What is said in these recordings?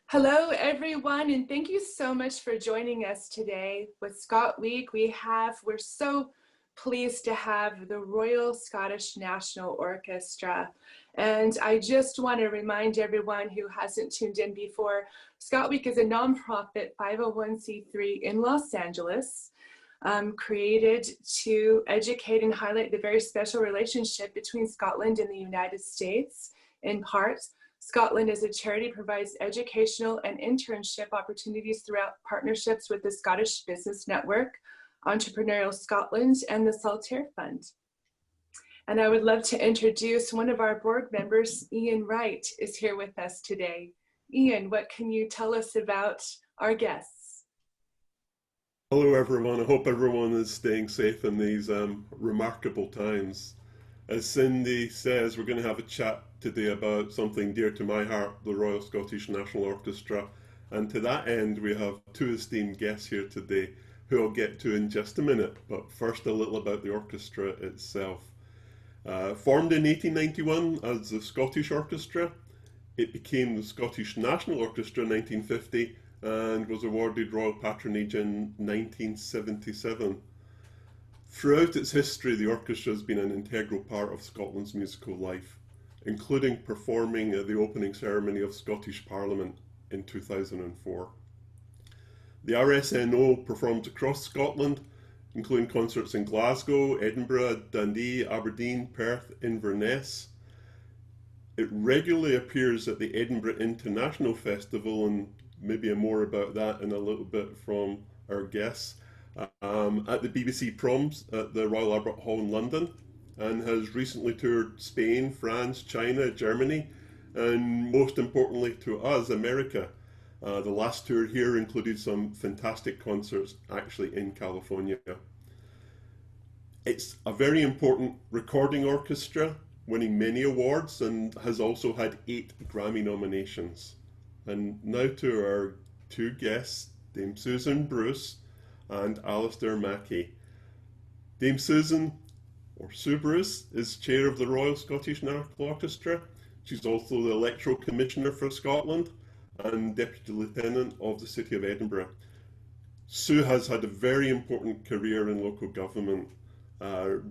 Hello, everyone, and thank you so much for joining us today. With ScotWeek, we're so pleased to have the Royal Scottish National Orchestra. And I just want to remind everyone who hasn't tuned in before, ScotWeek is a nonprofit 501c3 in Los Angeles, created to educate and highlight the very special relationship between Scotland and the United States. In part, Scotland as a charity provides educational and internship opportunities throughout partnerships with the Scottish Business Network, Entrepreneurial Scotland, and the Saltaire Fund. And I would love to introduce one of our board members, Ian Wright, is here with us today. Ian, what can you tell us about our guests? Hello everyone, I hope everyone is staying safe in these remarkable times. As Cindi says, we're going to have a chat today about something dear to my heart, the Royal Scottish National Orchestra. And to that end, we have two esteemed guests here today who I'll get to in just a minute. But first, a little about the orchestra itself. Formed in 1891 as the Scottish Orchestra, it became the Scottish National Orchestra in 1950 and was awarded royal patronage in 1977. Throughout its history, the orchestra has been an integral part of Scotland's musical life, including performing at the opening ceremony of Scottish Parliament in 2004. The RSNO performs across Scotland, including concerts in Glasgow, Edinburgh, Dundee, Aberdeen, Perth, Inverness. It regularly appears at the Edinburgh International Festival, and maybe more about that in a little bit from our guests. At the BBC Proms at the Royal Albert Hall in London, and has recently toured Spain, France, China, Germany, and most importantly to us, America. The last tour here included some fantastic concerts actually in California. It's a very important recording orchestra, winning many awards, and has also had 8 Grammy nominations. And now to our two guests, Dame Susan Bruce and Alistair Mackie. Dame Susan, or Sue Bruce, is chair of the Royal Scottish National Orchestra. She's also the Electoral Commissioner for Scotland and Deputy Lieutenant of the City of Edinburgh. Sue has had a very important career in local government,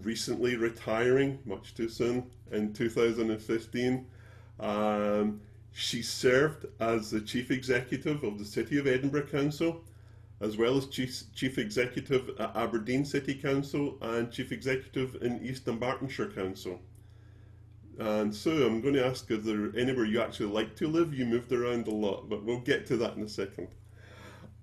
recently retiring, much too soon, in 2015. She served as the Chief Executive of the City of Edinburgh Council, as well as Chief Executive at Aberdeen City Council and Chief Executive in East Dunbartonshire Council. And so I'm going to ask, is there anywhere you actually like to live? You moved around a lot, but we'll get to that in a second.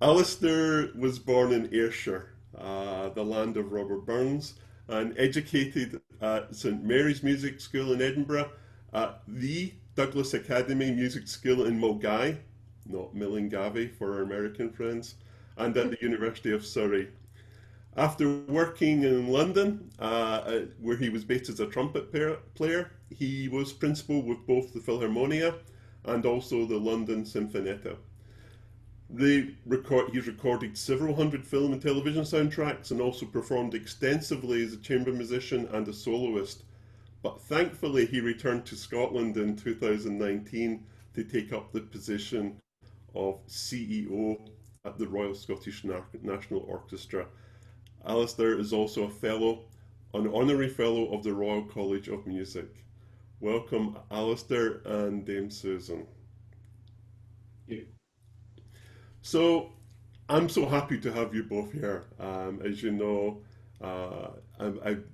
Alistair was born in Ayrshire, the land of Robert Burns, and educated at St Mary's Music School in Edinburgh, at the Douglas Academy Music School in Mulgai, not Millingavi for our American friends, and at the University of Surrey. After working in London, where he was based as a trumpet player, he was principal with both the Philharmonia and also the London Sinfonietta. He's recorded several hundred film and television soundtracks and also performed extensively as a chamber musician and a soloist. But thankfully, he returned to Scotland in 2019 to take up the position of CEO at the Royal Scottish National Orchestra. Alistair is also an honorary fellow of the Royal College of Music. Welcome, Alistair and Dame Susan. Thank you. So, I'm so happy to have you both here. As you know, I've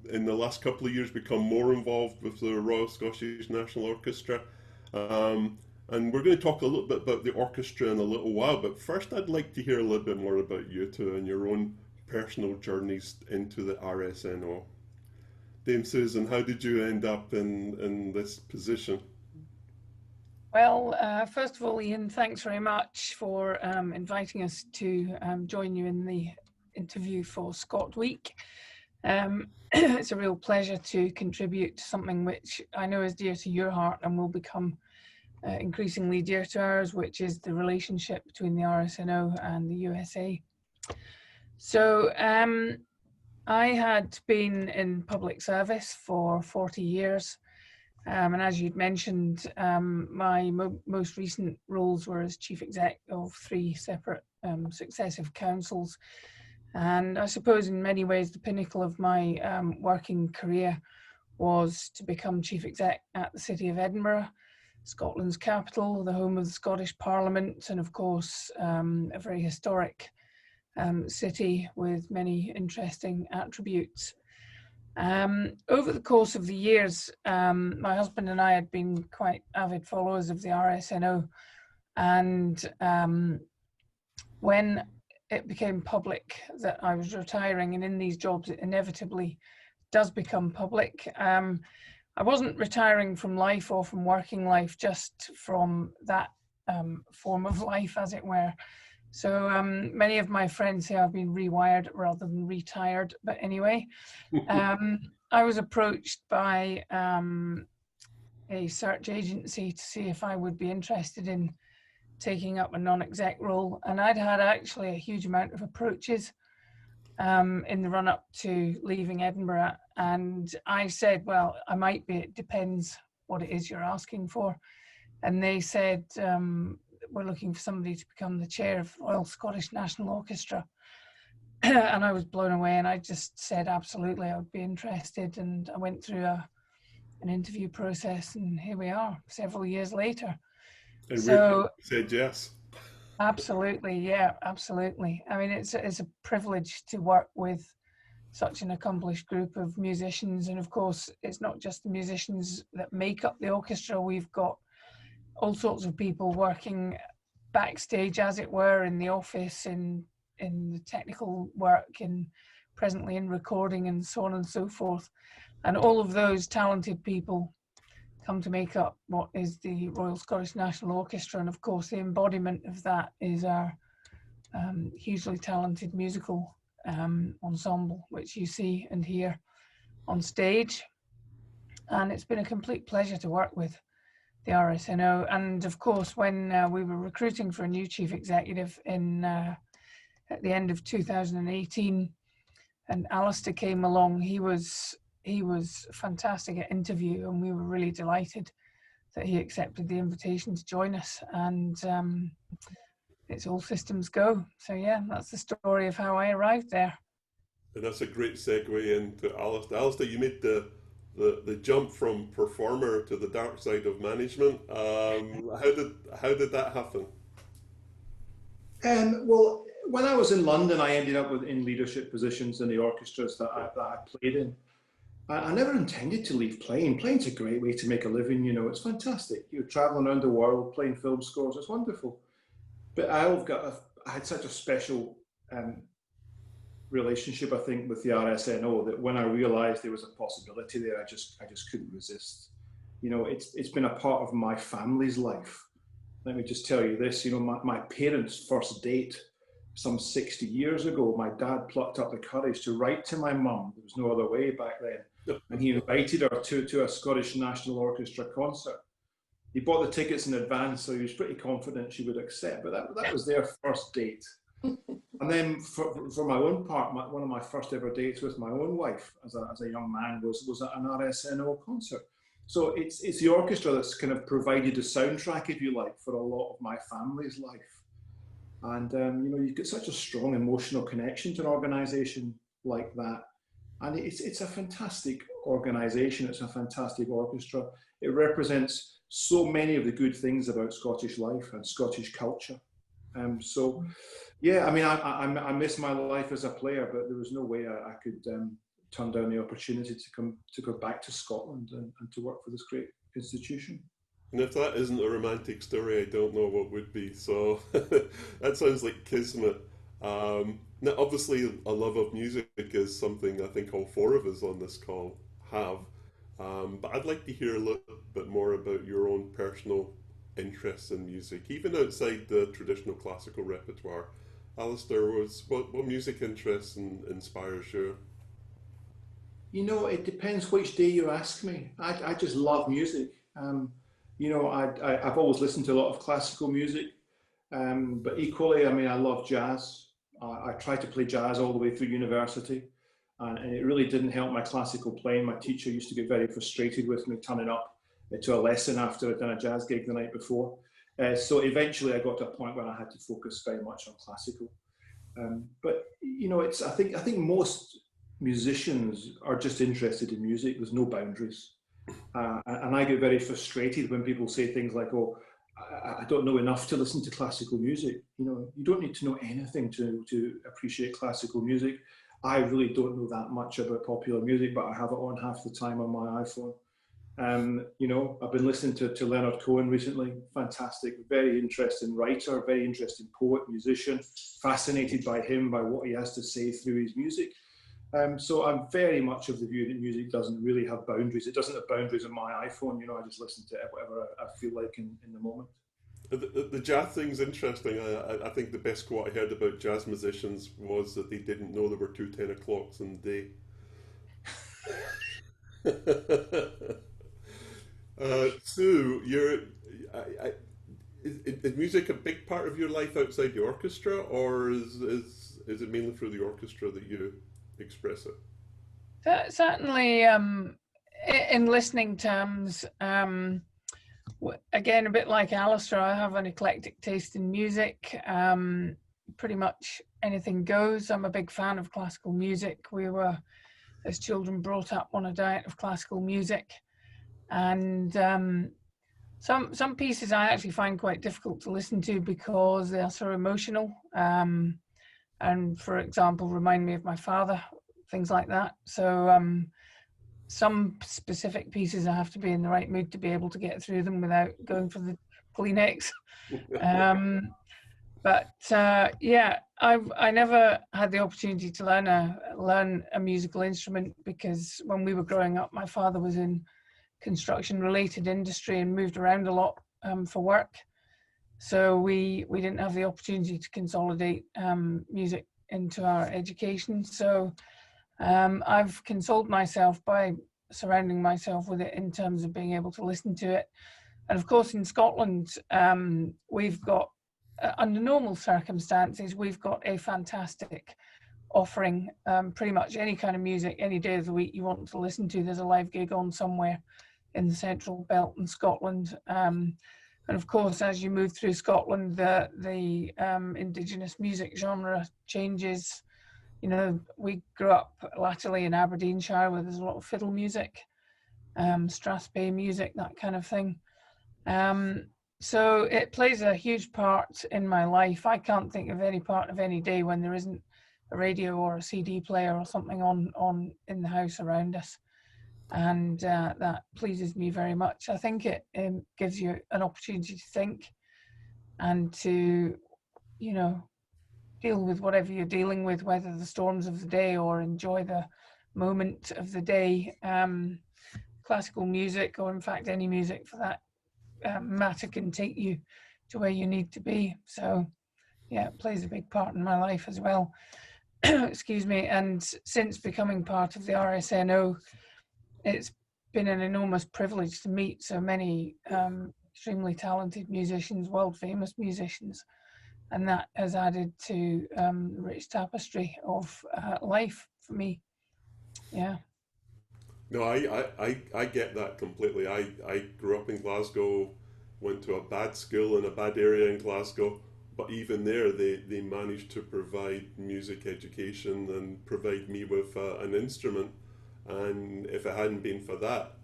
in the last couple of years become more involved with the Royal Scottish National Orchestra. And we're going to talk a little bit about the orchestra in a little while, but first I'd like to hear a little bit more about you two and your own personal journeys into the RSNO. Dame Susan, how did you end up in this position? Well, first of all, Ian, thanks very much for inviting us to join you in the interview for ScotWeek. It's a real pleasure to contribute to something which I know is dear to your heart and will become increasingly dear to ours, which is the relationship between the RSNO and the USA. So I had been in public service for 40 years And as you'd mentioned, my most recent roles were as chief exec of 3 separate successive councils. And I suppose in many ways the pinnacle of my working career was to become chief exec at the City of Edinburgh, Scotland's capital, the home of the Scottish Parliament, and of course a very historic city with many interesting attributes. Over the course of the years, my husband and I had been quite avid followers of the RSNO, and when it became public that I was retiring, and in these jobs it inevitably does become public, I wasn't retiring from life or from working life, just from that form of life, as it were. So many of my friends say I've been rewired rather than retired. But anyway, I was approached by a search agency to see if I would be interested in taking up a non-exec role. And I'd had actually a huge amount of approaches in the run up to leaving Edinburgh. And I said, well, I might be, it depends what it is you're asking for. And they said, we're looking for somebody to become the chair of Royal Scottish National Orchestra. And I was blown away, and I just said, absolutely, I would be interested. And I went through an interview process, and here we are several years later. And so said yes. Absolutely, yeah, absolutely. I mean, it's a privilege to work with such an accomplished group of musicians. And of course, it's not just the musicians that make up the orchestra. We've got all sorts of people working backstage, as it were, in the office, in the technical work, and presently in recording, and so on and so forth. And all of those talented people come to make up what is the Royal Scottish National Orchestra. And of course, the embodiment of that is our hugely talented musical ensemble, which you see and hear on stage. And it's been a complete pleasure to work with the RSNO. And of course, when we were recruiting for a new chief executive at the end of 2018, and Alistair came along, he was fantastic at interview, and we were really delighted that he accepted the invitation to join us. And it's all systems go. So yeah, that's the story of how I arrived there. And that's a great segue into Alistair. Alistair, you made the jump from performer to the dark side of management. How did that happen? Well, when I was in London, I ended up in leadership positions in the orchestras that I played in. I never intended to leave playing. Playing's a great way to make a living, you know, it's fantastic. You're traveling around the world playing film scores, it's wonderful. But I had such a special relationship, I think, with the RSNO, that when I realized there was a possibility there, I just couldn't resist. You know, it's been a part of my family's life. Let me just tell you this, you know, my parents' first date, some 60 years ago, my dad plucked up the courage to write to my mum. There was no other way back then. And he invited her to a Scottish National Orchestra concert. He bought the tickets in advance, so he was pretty confident she would accept, but that was their first date. And then for my own part, one of my first ever dates with my own wife as a young man was at an RSNO concert. So it's the orchestra that's kind of provided the soundtrack, if you like, for a lot of my family's life. And you know, you get such a strong emotional connection to an organisation like that. And it's a fantastic organisation. It's a fantastic orchestra. It represents so many of the good things about Scottish life and Scottish culture. So, yeah, I mean, I miss my life as a player, but there was no way I could turn down the opportunity to go back to Scotland and to work for this great institution. And if that isn't a romantic story, I don't know what would be. So that sounds like kismet. Now, obviously, a love of music is something I think all four of us on this call have. But I'd like to hear a little bit more about your own personal interests in music, even outside the traditional classical repertoire. Alistair, what music interests and inspires you? You know, it depends which day you ask me. I just love music. You know, I've always listened to a lot of classical music, but equally, I mean, I love jazz. I tried to play jazz all the way through university, and it really didn't help my classical playing. My teacher used to get very frustrated with me turning up to a lesson after I'd done a jazz gig the night before. So eventually I got to a point where I had to focus very much on classical. But you know, I think most musicians are just interested in music. There's no boundaries. And I get very frustrated when people say things like, "Oh, I don't know enough to listen to classical music." You know, you don't need to know anything to appreciate classical music. I really don't know that much about popular music, but I have it on half the time on my iPhone. You know, I've been listening to Leonard Cohen recently. Fantastic, very interesting writer, very interesting poet, musician. Fascinated by him, by what he has to say through his music. So I'm very much of the view that music doesn't really have boundaries. It doesn't have boundaries on my iPhone. You know, I just listen to whatever I feel like in the moment. The jazz thing's interesting. I think the best quote I heard about jazz musicians was that they didn't know there were two 10 o'clocks in the day. Sue, is music a big part of your life outside the orchestra, or is it mainly through the orchestra that you express it? Certainly, in listening terms, again, a bit like Alistair, I have an eclectic taste in music. Pretty much anything goes. I'm a big fan of classical music. We were, as children, brought up on a diet of classical music, and some pieces I actually find quite difficult to listen to because they are so emotional. And for example, remind me of my father, things like that. So some specific pieces I have to be in the right mood to be able to get through them without going for the Kleenex. But yeah, I never had the opportunity to learn a musical instrument because when we were growing up, my father was in construction-related industry and moved around a lot for work. So we didn't have the opportunity to consolidate music into our education. So I've consoled myself by surrounding myself with it in terms of being able to listen to it. And of course, in Scotland, we've got, under normal circumstances, we've got a fantastic offering. Pretty much any kind of music, any day of the week you want to listen to, there's a live gig on somewhere in the central belt in Scotland. And of course, as you move through Scotland, the Indigenous music genre changes. You know, we grew up latterly in Aberdeenshire where there's a lot of fiddle music, Strathspey music, that kind of thing. So it plays a huge part in my life. I can't think of any part of any day when there isn't a radio or a CD player or something on in the house around us. And that pleases me very much. I think it gives you an opportunity to think and to, you know, deal with whatever you're dealing with, whether the storms of the day or enjoy the moment of the day. Classical music, or in fact any music for that matter, can take you to where you need to be. So yeah, it plays a big part in my life as well. Excuse me. And since becoming part of the RSNO, it's been an enormous privilege to meet so many extremely talented musicians, world famous musicians, and that has added to the rich tapestry of life for me. Yeah. No, I get that completely. I grew up in Glasgow, went to a bad school in a bad area in Glasgow, but even there they managed to provide music education and provide me with an instrument. And if it hadn't been for that,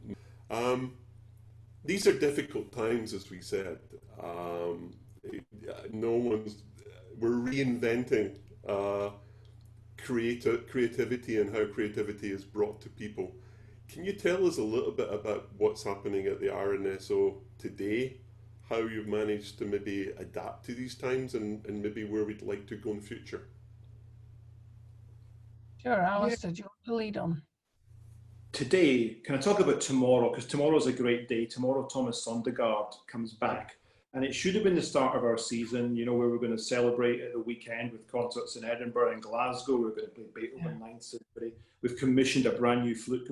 these are difficult times, as we said. We're reinventing creativity and how creativity is brought to people. Can you tell us a little bit about what's happening at the RSNO today, how you've managed to maybe adapt to these times, and maybe where we'd like to go in the future? Sure, Alistair, do you want to lead on? Today, can I talk about tomorrow? Because tomorrow's a great day. Tomorrow, Thomas Sondergaard comes back. And it should have been the start of our season, you know, where we're going to celebrate at the weekend with concerts in Edinburgh and Glasgow. We're going to play Beethoven Ninth Symphony. We've commissioned a brand new flute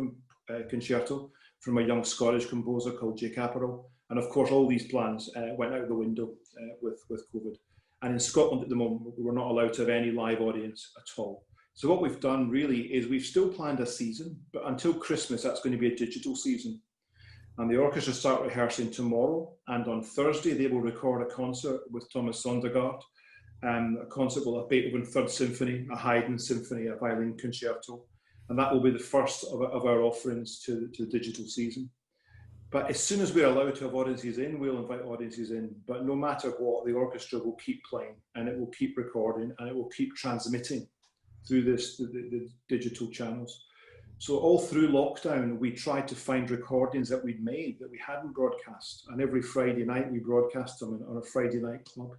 concerto from a young Scottish composer called Jay Capital. And of course, all these plans went out the window with COVID. And in Scotland at the moment, we're not allowed to have any live audience at all. So what we've done really is we've still planned a season, but until Christmas, that's going to be a digital season. And the orchestra start rehearsing tomorrow, and on Thursday they will record a concert with Thomas SØNDERGÅRD, a concert will have Beethoven Third Symphony, a Haydn Symphony, a violin concerto, and that will be the first of our offerings to the digital season. But as soon as we're allowed to have audiences in, we'll invite audiences in. But no matter what, the orchestra will keep playing, and it will keep recording, and it will keep transmitting through the digital channels. So all through lockdown, we tried to find recordings that we'd made that we hadn't broadcast. And every Friday night, we broadcast them on a Friday night club.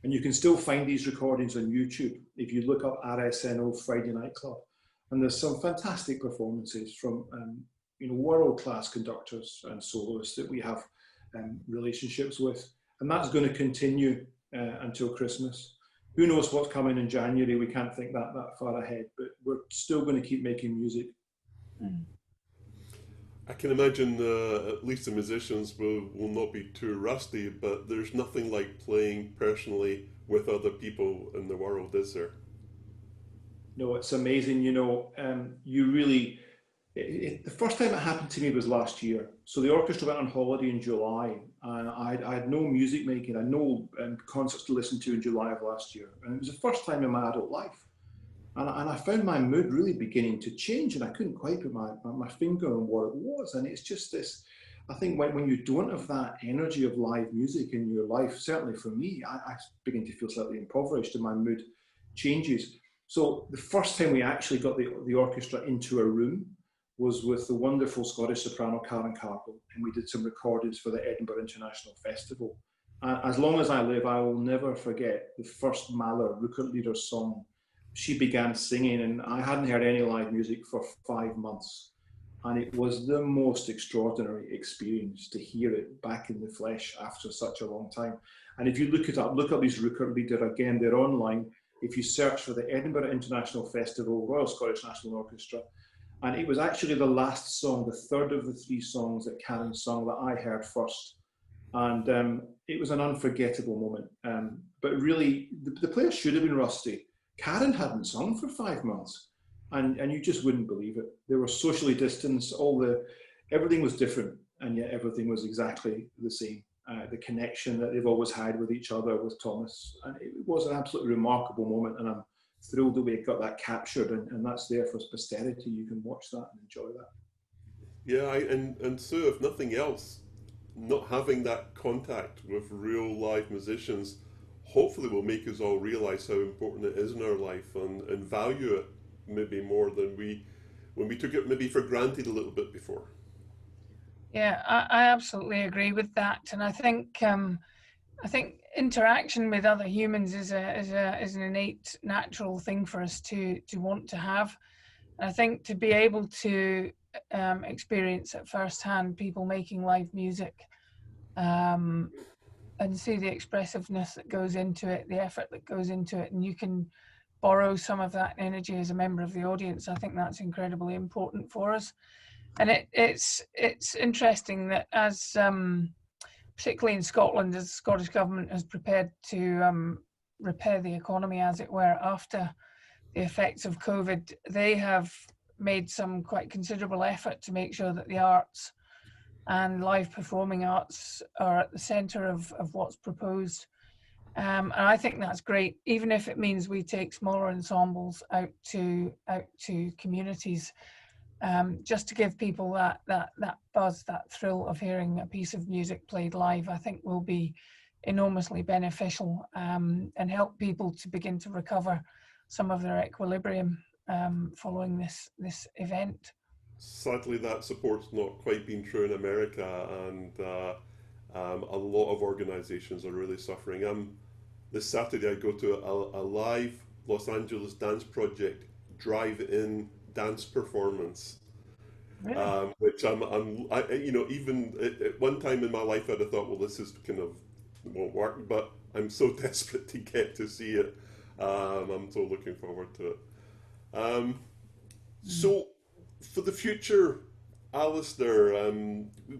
And you can still find these recordings on YouTube if you look up RSNO Friday Night Club. And there's some fantastic performances from world-class conductors and soloists that we have relationships with. And that's going to continue until Christmas. Who knows what's coming in January? We can't think that far ahead, but we're still going to keep making music. I can imagine at least the musicians will not be too rusty, but there's nothing like playing personally with other people in the world, is there? No, it's amazing. You really... the first time it happened to me was last year. So the orchestra went on holiday in July, and I had no music making, I had no concerts to listen to in July of last year. And it was the first time in my adult life. And I found my mood really beginning to change, and I couldn't quite put my finger on what it was. And it's just this, I think when you don't have that energy of live music in your life, certainly for me, I begin to feel slightly impoverished and my mood changes. So the first time we actually got the orchestra into a room was with the wonderful Scottish soprano Karen Cargill, and we did some recordings for the Edinburgh International Festival. And as long as I live, I will never forget the first Mahler Rückert song. She began singing, and I hadn't heard any live music for 5 months. And it was the most extraordinary experience to hear it back in the flesh after such a long time. And if you look up these Rückert again, they're online. If you search for the Edinburgh International Festival, Royal Scottish National Orchestra, and it was actually the last song, the third of the 3 songs that Karen sung that I heard first. And it was an unforgettable moment. But really, the players should have been rusty. Karen hadn't sung for 5 months, and you just wouldn't believe it. They were socially distanced, everything was different, and yet everything was exactly the same. The connection that they've always had with each other, with Thomas, and it was an absolutely remarkable moment, and I'm thrilled that we got that captured, and that's there for posterity. You can watch that and enjoy that. Yeah, and so if nothing else, not having that contact with real live musicians hopefully will make us all realize how important it is in our life and value it maybe more than when we took it maybe for granted a little bit before. Yeah, I absolutely agree with that, and I think interaction with other humans is an innate, natural thing for us to want to have. And I think to be able to experience at firsthand people making live music, and see the expressiveness that goes into it, the effort that goes into it, and you can borrow some of that energy as a member of the audience. I think that's incredibly important for us. And it's interesting that as particularly in Scotland, as the Scottish Government has prepared to repair the economy, as it were, after the effects of COVID, they have made some quite considerable effort to make sure that the arts and live performing arts are at the centre of what's proposed. And I think that's great, even if it means we take smaller ensembles out to communities, just to give people that buzz, that thrill of hearing a piece of music played live. I think will be enormously beneficial, and help people to begin to recover some of their equilibrium following this event. Sadly, that support's not quite been true in America, and a lot of organisations are really suffering. This Saturday I go to a live Los Angeles dance project drive-in dance performance, Really? which even at one time in my life I'd have thought, well, this is kind of won't work, but I'm so desperate to get to see it. I'm so looking forward to it. So for the future, Alistair,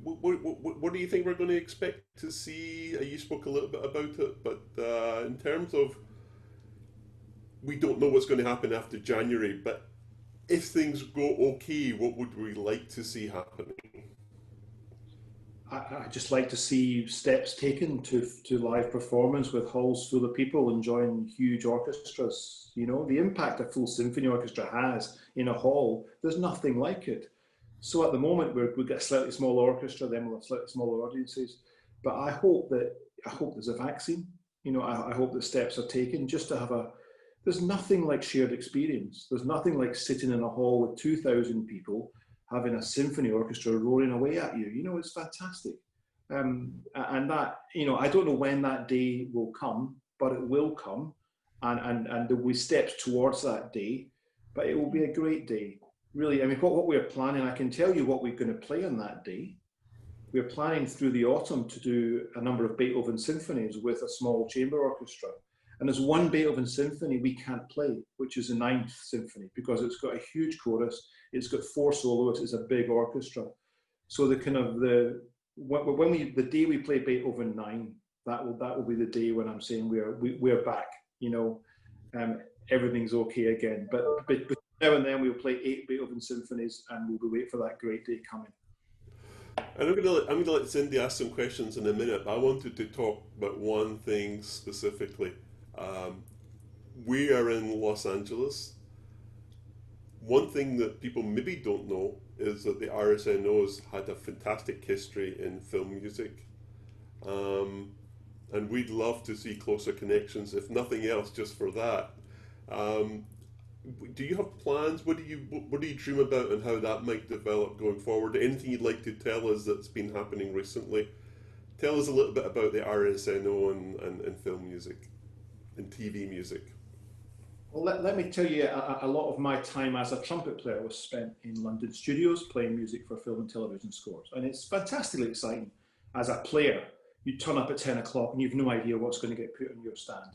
what do you think we're going to expect to see? You spoke a little bit about it, but in terms of, we don't know what's going to happen after January, but if things go okay, what would we like to see happening? I just like to see steps taken to live performance with halls full of people enjoying huge orchestras. You know, the impact a full symphony orchestra has in a hall, there's nothing like it. So at the moment, we've got a slightly smaller orchestra, then we'll have slightly smaller audiences. But I hope there's a vaccine. You know, I hope that steps are taken just to have there's nothing like shared experience. There's nothing like sitting in a hall with 2,000 people having a symphony orchestra roaring away at you. You know, it's fantastic. And that, you know, I don't know when that day will come, but it will come. And there'll be steps towards that day, but it will be a great day. Really, I mean, what we're planning, I can tell you what we're going to play on that day. We're planning through the autumn to do a number of Beethoven symphonies with a small chamber orchestra. And there's one Beethoven symphony we can't play, which is the 9th Symphony, because it's got a huge chorus, it's got 4 soloists, it's a big orchestra. So the day we play Beethoven 9, that will be the day when I'm saying we're back. You know, everything's okay again. But now and then we'll play 8 Beethoven symphonies, and we'll be waiting for that great day coming. And I'm going to let Cindi ask some questions in a minute, but I wanted to talk about one thing specifically. We are in Los Angeles. One thing that people maybe don't know is that the RSNO's had a fantastic history in film music. And we'd love to see closer connections, if nothing else, just for that. Do you have plans? What do you dream about, and how that might develop going forward? Anything you'd like to tell us that's been happening recently? Tell us a little bit about the RSNO and film music and TV music. Well, let me tell you, a lot of my time as a trumpet player was spent in London studios playing music for film and television scores. And it's fantastically exciting. As a player, you turn up at 10 o'clock and you've no idea what's going to get put on your stand.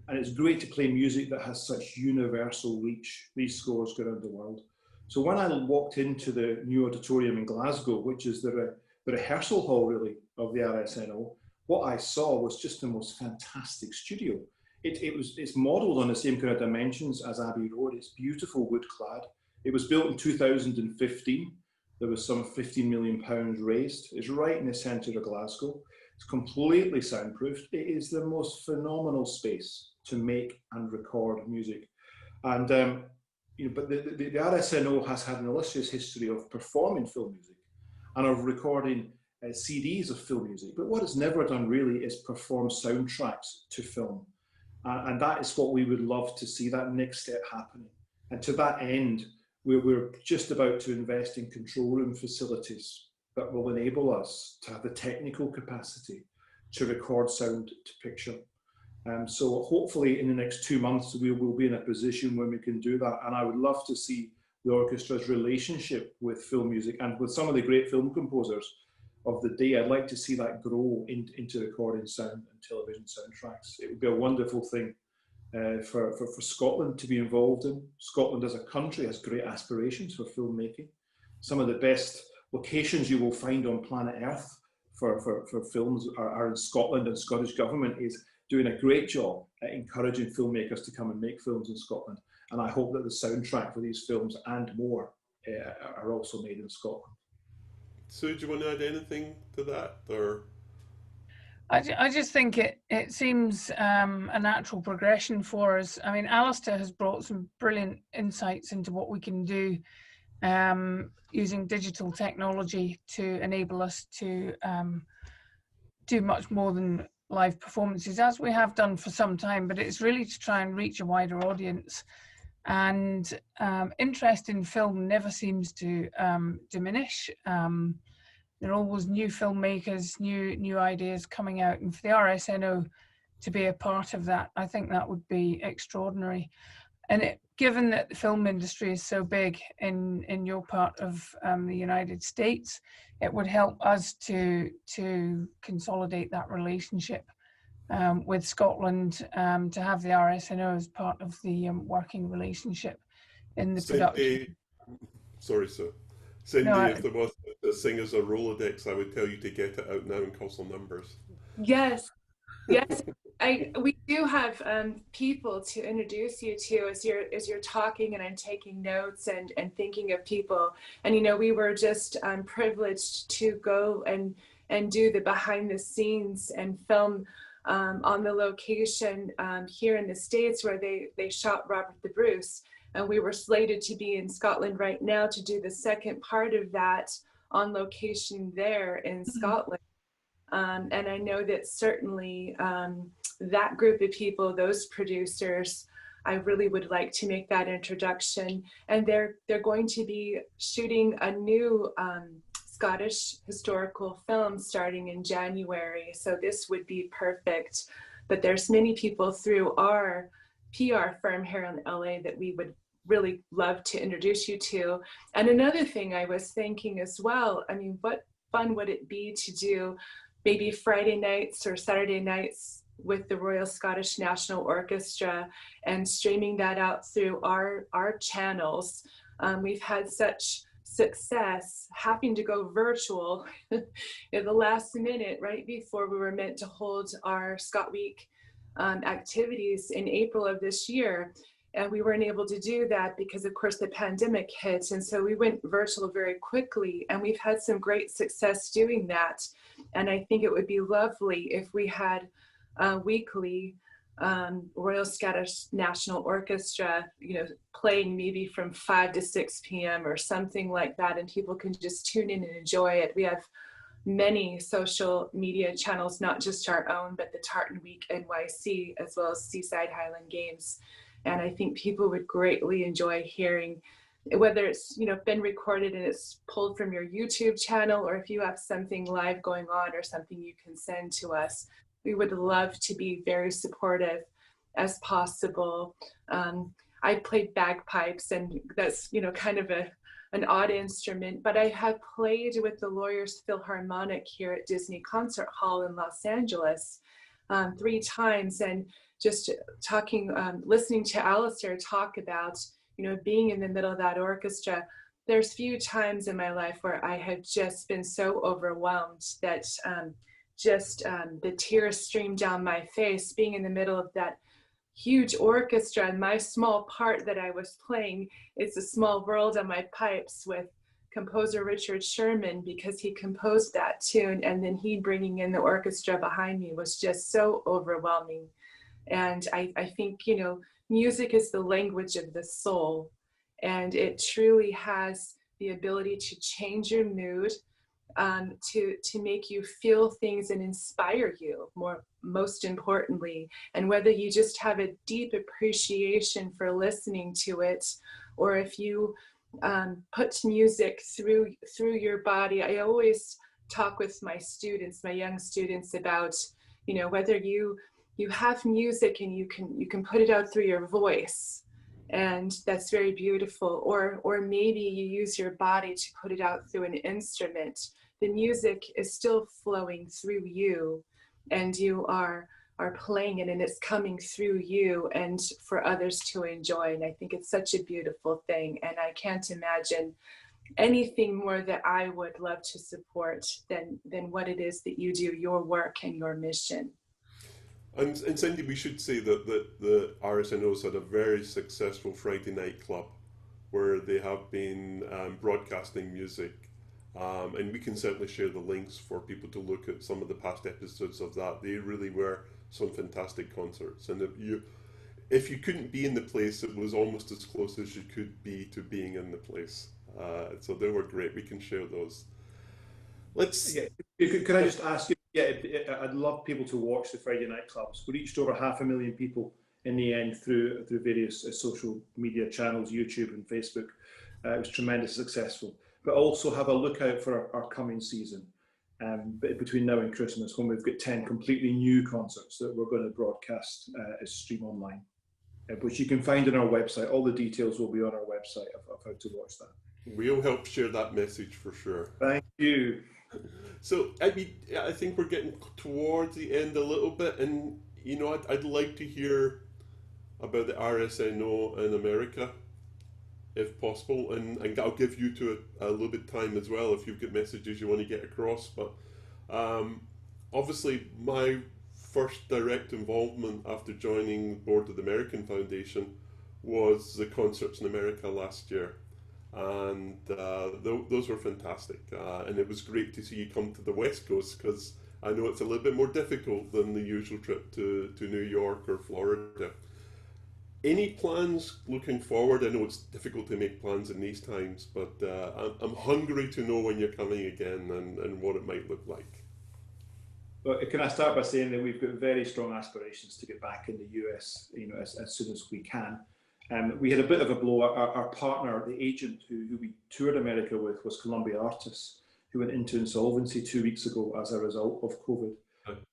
And it's great to play music that has such universal reach. These scores go around the world. So when I walked into the new auditorium in Glasgow, which is the rehearsal hall really of the RSNO, what I saw was just the most fantastic studio. It's modelled on the same kind of dimensions as Abbey Road. It's beautiful wood clad. It was built in 2015. There was some £15 million raised. It's right in the centre of Glasgow. It's completely soundproofed. It is the most phenomenal space to make and record music. And you know, but the RSNO has had an illustrious history of performing film music and of recording CDs of film music. But what it's never done really is perform soundtracks to film. And that is what we would love to see, that next step happening. And to that end, we're just about to invest in control room facilities that will enable us to have the technical capacity to record sound to picture. So hopefully in the next 2 months, we will be in a position when we can do that. And I would love to see the orchestra's relationship with film music and with some of the great film composers of the day. I'd like to see that grow into recording sound and television soundtracks. It would be a wonderful thing for Scotland to be involved in. Scotland as a country has great aspirations for filmmaking. Some of the best locations you will find on planet Earth for films are in Scotland, and Scottish Government is doing a great job at encouraging filmmakers to come and make films in Scotland. And I hope that the soundtrack for these films and more are also made in Scotland. So do you want to add anything to that, or? I just think it seems a natural progression for us. I mean, Alistair has brought some brilliant insights into what we can do using digital technology to enable us to do much more than live performances, as we have done for some time, but it's really to try and reach a wider audience. And interest in film never seems to diminish. There are always new filmmakers, new ideas coming out, and for the RSNO to be a part of that, I think that would be extraordinary. And given that the film industry is so big in your part of the United States, it would help us to consolidate that relationship with Scotland, to have the RSNO as part of the working relationship in the production. Sorry, sir. Cindi, no, if there was a thing as a Rolodex, I would tell you to get it out now and call some numbers. Yes, yes. We do have people to introduce you to as you're talking, and I'm taking notes and thinking of people. And you know, we were just privileged to go and and do the behind the scenes and film on the location here in the States where they shot Robert the Bruce. And we were slated to be in Scotland right now to do the second part of that on location there in Scotland. And I know that certainly that group of people, those producers, I really would like to make that introduction. And they're going to be shooting a new Scottish historical film starting in January. So this would be perfect. But there's many people through our PR firm here in LA that we would really love to introduce you to. And another thing I was thinking as well, I mean, what fun would it be to do maybe Friday nights or Saturday nights with the Royal Scottish National Orchestra and streaming that out through our channels. We've had such success having to go virtual at the last minute, right before we were meant to hold our ScotWeek activities in April of this year. And we weren't able to do that because, of course, the pandemic hit. And so we went virtual very quickly, and we've had some great success doing that. And I think it would be lovely if we had weekly Royal Scottish National Orchestra, you know, playing maybe from 5 to 6 p.m. or something like that, and people can just tune in and enjoy it. We have many social media channels, not just our own, but the Tartan Week NYC, as well as Seaside Highland Games. And I think people would greatly enjoy hearing, whether it's, you know, been recorded and it's pulled from your YouTube channel, or if you have something live going on or something you can send to us. We would love to be very supportive as possible. I played bagpipes, and that's, you know, kind of an odd instrument, but I have played with the Lawyers Philharmonic here at Disney Concert Hall in Los Angeles 3 times, and just talking, listening to Alistair talk about, you know, being in the middle of that orchestra. There's few times in my life where I have just been so overwhelmed that the tears streamed down my face, being in the middle of that huge orchestra, and my small part that I was playing. It's a small world on my pipes with composer Richard Sherman, because he composed that tune, and then he bringing in the orchestra behind me was just so overwhelming. And I think, you know, music is the language of the soul, and it truly has the ability to change your mood, to make you feel things and inspire you, most importantly. And whether you just have a deep appreciation for listening to it, or if you put music through your body. I always talk with my students, my young students, about, you know, whether you have music and you can put it out through your voice, and that's very beautiful, or maybe you use your body to put it out through an instrument. The music is still flowing through you, and you are playing it, and it's coming through you and for others to enjoy. And I think it's such a beautiful thing, and I can't imagine anything more that I would love to support than what it is that you do, your work and your mission. And Cindi, we should say that the RSNO's had a very successful Friday night club where they have been broadcasting music. And we can certainly share the links for people to look at some of the past episodes of that. They really were some fantastic concerts. And if you couldn't be in the place, it was almost as close as you could be to being in the place. So they were great. We can share those. Could I just ask you, I'd love people to watch the Friday night clubs. We reached over 500,000 people in the end through various social media channels, YouTube and Facebook. It was tremendously successful. But also have a look out for our coming season, between now and Christmas, when we've got 10 completely new concerts that we're going to broadcast as stream online, which you can find on our website. All the details will be on our website of how to watch that. We'll help share that message for sure. Thank you. So, I mean, I think we're getting towards the end a little bit, and, you know, I'd like to hear about the RSNO in America, if possible, and I'll give you a little bit of time as well if you've got messages you want to get across. But obviously my first direct involvement after joining the board of the American Foundation was the concerts in America last year, and those were fantastic. And it was great to see you come to the West Coast, because I know it's a little bit more difficult than the usual trip to New York or Florida. Any plans looking forward? I know it's difficult to make plans in these times, but I'm hungry to know when you're coming again and what it might look like. Well, can I start by saying that we've got very strong aspirations to get back in the US, as soon as we can. We had a bit of a blow. Our partner, the agent who we toured America with, was Columbia Artists, who went into insolvency 2 weeks ago as a result of COVID.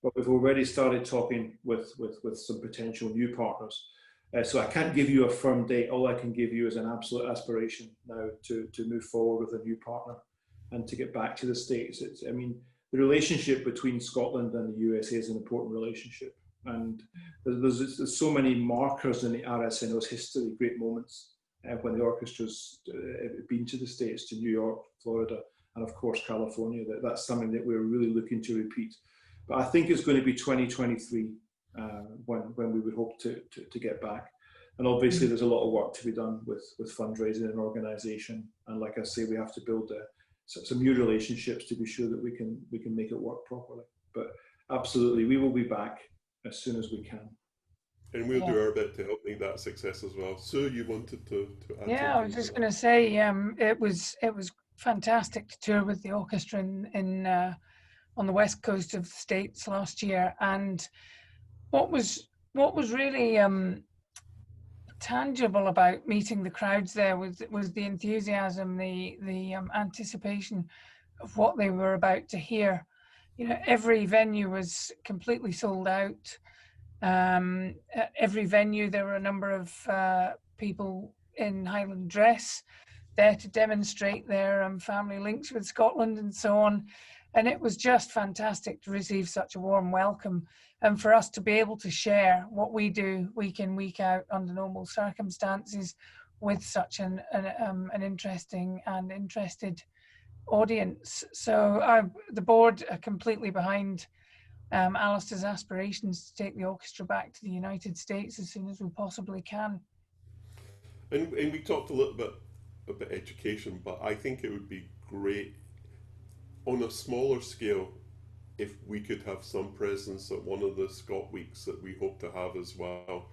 But we've already started talking with some potential new partners. So I can't give you a firm date. All I can give you is an absolute aspiration now to move forward with a new partner and to get back to the States. The relationship between Scotland and the USA is an important relationship. And there's so many markers in the RSNO's history, great moments, when the orchestra's been to the States, to New York, Florida, and of course California. That's something that we're really looking to repeat. But I think it's going to be 2023 when we would hope to get back. And obviously there's a lot of work to be done with fundraising and organisation. And like I say, we have to build some new relationships to be sure that we can make it work properly. But absolutely, we will be back as soon as we can. And we'll do our bit to help make that a success as well. Sue, you wanted to add? Yeah, I was just going to say, it was fantastic to tour with the orchestra on the west coast of the States last year. And what was really tangible about meeting the crowds there was the enthusiasm, the anticipation of what they were about to hear. Every venue was completely sold out. At every venue there were a number of people in Highland dress there to demonstrate their family links with Scotland and so on. And it was just fantastic to receive such a warm welcome, and for us to be able to share what we do week in, week out under normal circumstances with such an interesting and interested audience. So the board are completely behind Alistair's aspirations to take the orchestra back to the United States as soon as we possibly can. And we talked a little bit about education, but I think it would be great on a smaller scale if we could have some presence at one of the ScotWeeks that we hope to have as well.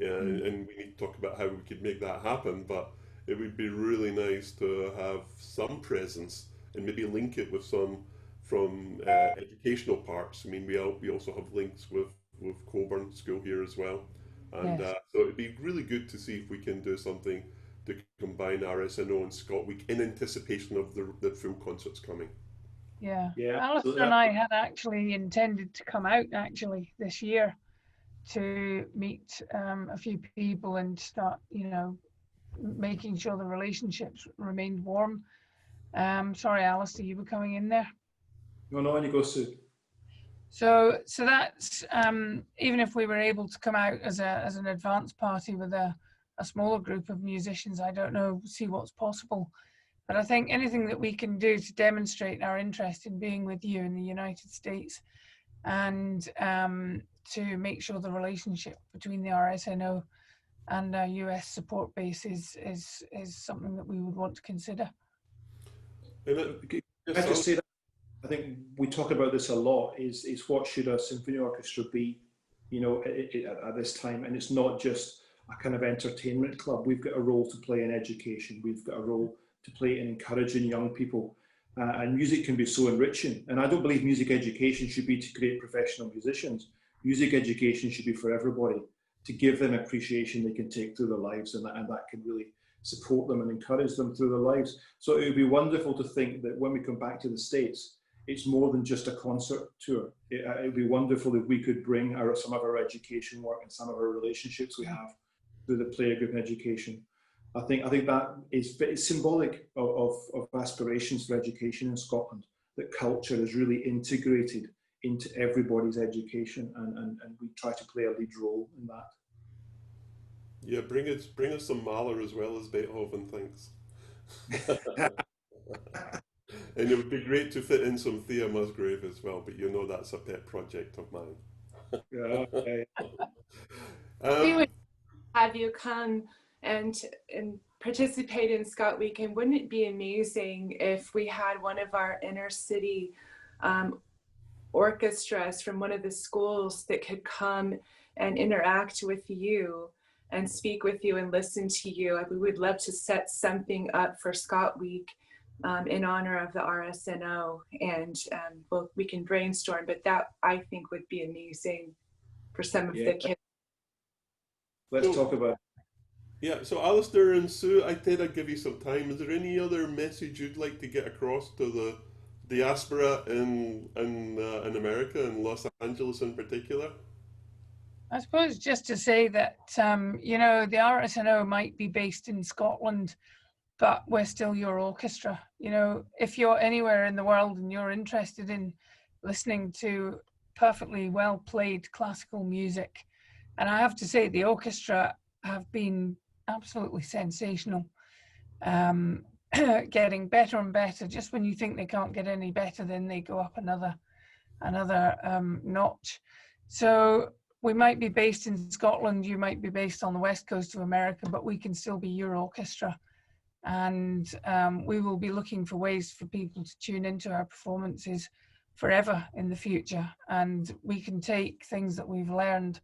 And we need to talk about how we could make that happen, but it would be really nice to have some presence and maybe link it with some from educational parts. We also have links with Coburn School here as well. And so it'd be really good to see if we can do something to combine RSNO and ScotWeek in anticipation of the full concerts coming. Yeah, Alistair and I had actually intended to come out this year to meet a few people and start, making sure the relationships remained warm. Sorry, Alistair, you were coming in there. No, and you go, Sue. So that's even if we were able to come out as an advance party with a smaller group of musicians, I don't see what's possible. But I think anything that we can do to demonstrate our interest in being with you in the United States and to make sure the relationship between the RSNO and our US support base is something that we would want to consider. Can I just say that I think we talk about this a lot, is what should a symphony orchestra be, at this time? And it's not just a kind of entertainment club. We've got a role to play in education. We've got a role to play in encouraging young people. And music can be so enriching. And I don't believe music education should be to create professional musicians. Music education should be for everybody, to give them appreciation they can take through their lives, and that can really support them and encourage them through their lives. So it would be wonderful to think that when we come back to the States, it's more than just a concert tour. It would be wonderful if we could bring some of our education work and some of our relationships we have through the player group and education. I think that is symbolic of aspirations for education in Scotland, that culture is really integrated into everybody's education, and we try to play a lead role in that. Yeah, bring us some Mahler as well as Beethoven things. And it would be great to fit in some Thea Musgrave as well, but that's a pet project of mine. Yeah, okay. We would have you come and participate in ScotWeek, and wouldn't it be amazing if we had one of our inner city orchestras from one of the schools that could come and interact with you and speak with you and listen to you? We would love to set something up for ScotWeek in honor of the RSNO, and we can brainstorm, but that I think would be amazing for some of the kids. Let's talk about it. Yeah, so Alistair and Sue, I did give you some time. Is there any other message you'd like to get across to the diaspora in America, and Los Angeles in particular? I suppose just to say that, you know, the RSNO might be based in Scotland, but we're still your orchestra. You know, if you're anywhere in the world and you're interested in listening to perfectly well played classical music, and I have to say the orchestra have been absolutely sensational, getting better and better. Just when you think they can't get any better, then they go up another notch. So we might be based in Scotland, you might be based on the west coast of America, but we can still be your orchestra. And we will be looking for ways for people to tune into our performances forever in the future. And we can take things that we've learned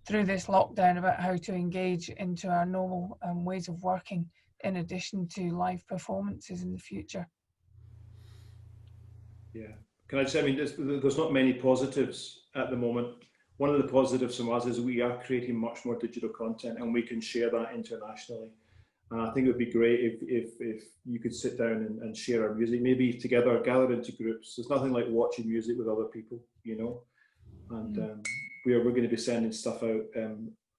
through this lockdown about how to engage into our normal ways of working, in addition to live performances in the future. Yeah, can I just say, I mean, there's not many positives at the moment. One of the positives from us is we are creating much more digital content, and we can share that internationally. And I think it would be great if you could sit down and share our music, maybe together, gather into groups. There's nothing like watching music with other people, you know. And we're going to be sending stuff out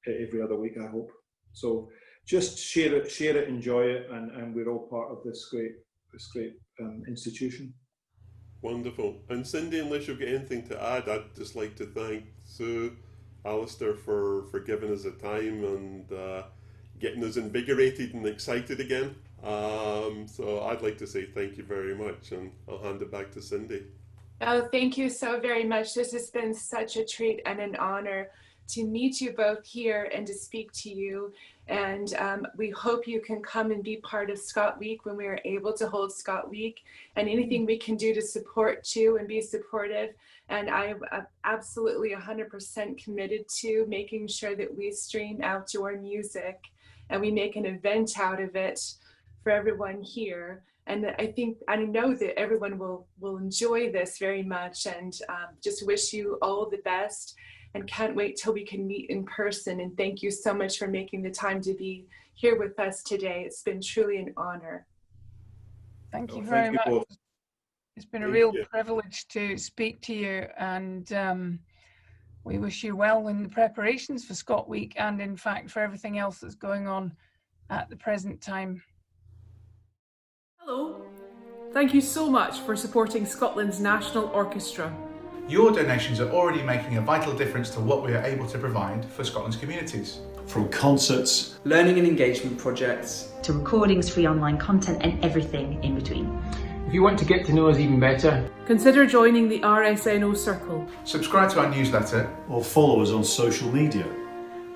every other week, I hope. So just share it, enjoy it, and we're all part of this great institution. Wonderful. And Cindi, unless you've got anything to add, I'd just like to thank Sue, Alistair for giving us the time and getting us invigorated and excited again. So I'd like to say thank you very much, and I'll hand it back to Cindi. Oh, thank you so very much. This has been such a treat and an honor to meet you both here and to speak to you. And we hope you can come and be part of ScotWeek when we are able to hold ScotWeek, and anything we can do to support you and be supportive. And I'm absolutely 100% committed to making sure that we stream outdoor music and we make an event out of it for everyone here. And I know that everyone will enjoy this very much, and just wish you all the best, and can't wait till we can meet in person. And thank you so much for making the time to be here with us today. It's been truly an honor. Thank you very much. Both. It's been a real privilege to speak to you, and we wish you well in the preparations for ScotWeek, and in fact for everything else that's going on at the present time. Hello. Thank you so much for supporting Scotland's National Orchestra. Your donations are already making a vital difference to what we are able to provide for Scotland's communities. From concerts, learning and engagement projects, to recordings, free online content, and everything in between. If you want to get to know us even better, consider joining the RSNO Circle. Subscribe to our newsletter or follow us on social media.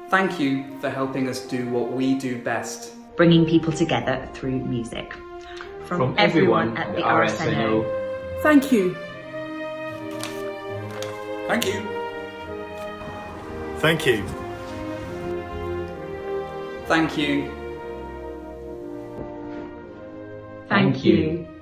Thank you for helping us do what we do best. Bringing people together through music. From everyone at the RSNO. Thank you. Thank you. Thank you. Thank you. Thank you.